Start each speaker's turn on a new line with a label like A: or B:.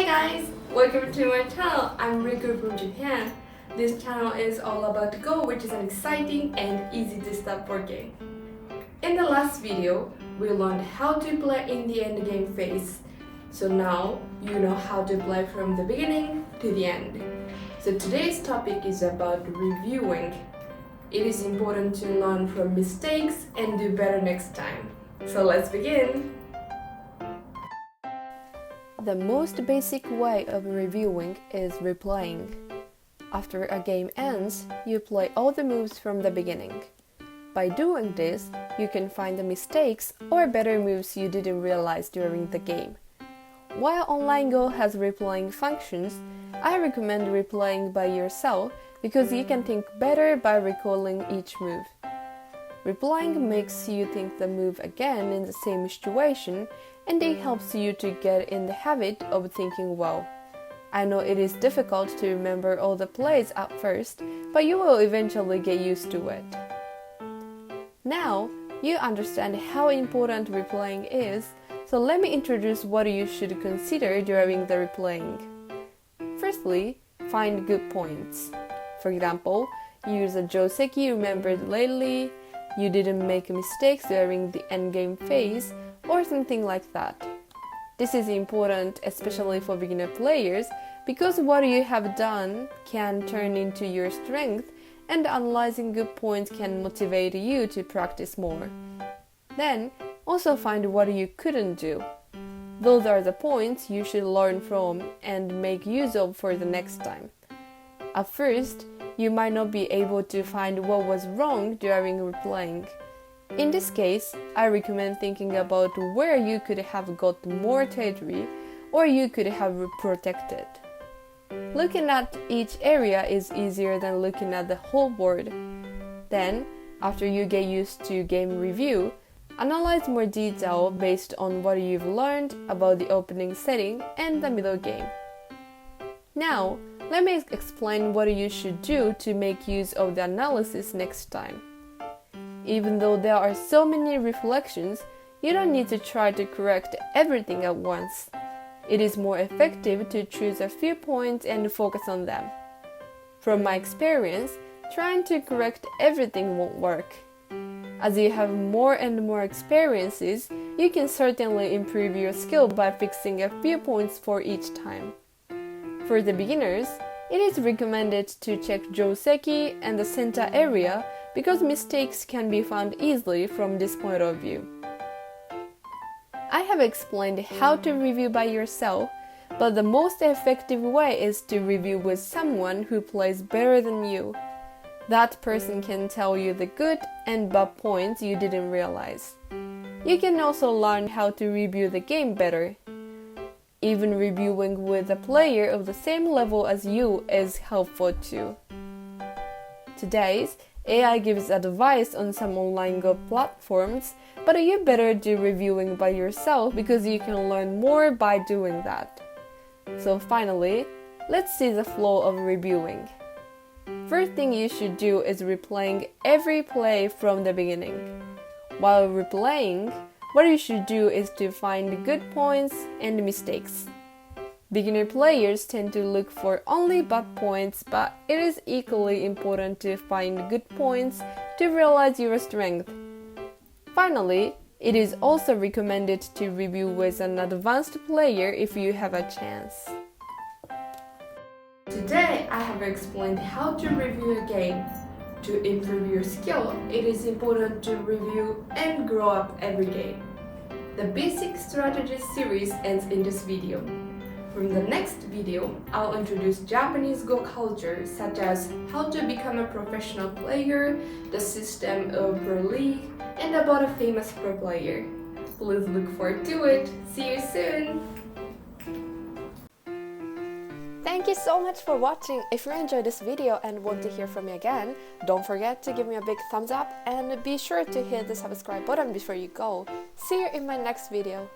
A: guys! Welcome to my channel. I'm Rico from Japan. This channel is all about Go, which is an exciting and easy to start board game. In the last video, we learned how to play in the endgame phase. So now you know how to play from the beginning to the end. So today's topic is about reviewing. It is important to learn from mistakes and do better next time. So let's begin!
B: The most basic way of reviewing is replaying. After a game ends, you play all the moves from the beginning. By doing this, you can find the mistakes or better moves you didn't realize during the game. While Online Go has replaying functions, I recommend replaying by yourself because you can think better by recalling each move. Replaying makes you think the move again in the same situation, and it helps you to get in the habit of thinking well. I know it is difficult to remember all the plays at first, but you will eventually get used to it. Now, you understand how important replaying is, so let me introduce what you should consider during the replaying. Firstly, find good points. For example, use a joseki you remembered lately, you didn't make mistakes during the endgame phase, or something like that. This is important especially for beginner players because what you have done can turn into your strength, and analyzing good points can motivate you to practice more. Then, also find what you couldn't do. Those are the points you should learn from and make use of for the next time. At first, you might not be able to find what was wrong during replaying. In this case, I recommend thinking about where you could have got more territory or you could have protected. Looking at each area is easier than looking at the whole board. Then, after you get used to game review, analyze more detail based on what you've learned about the opening setting and the middle game. Now, let me explain what you should do to make use of the analysis next time. Even though there are so many reflections, you don't need to try to correct everything at once. It is more effective to choose a few points and focus on them. From my experience, trying to correct everything won't work. As you have more and more experiences, you can certainly improve your skill by fixing a few points for each time. For the beginners, it is recommended to check joseki and the center area because mistakes can be found easily from this point of view. I have explained how to review by yourself, but the most effective way is to review with someone who plays better than you. That person can tell you the good and bad points you didn't realize. You can also learn how to review the game better. Even reviewing with a player of the same level as you is helpful too. Today's AI gives advice on some online Go platforms, but you better do reviewing by yourself because you can learn more by doing that. So finally, let's see the flow of reviewing. First thing you should do is replaying every play from the beginning. While replaying, what you should do is to find good points and mistakes. Beginner players tend to look for only bad points, but it is equally important to find good points to realize your strength. Finally, it is also recommended to review with an advanced player if you have a chance.
A: Today, I have explained how to review a game. To improve your skill, it is important to review and grow up every day. The basic strategy series ends in this video. From the next video, I'll introduce Japanese Go culture such as how to become a professional player, the system of pro league, and about a famous pro player. Please look forward to it. See you soon!
B: Thank you so much for watching. If you enjoyed this video and want to hear from me again, don't forget to give me a big thumbs up and be sure to hit the subscribe button before you go. See you in my next video.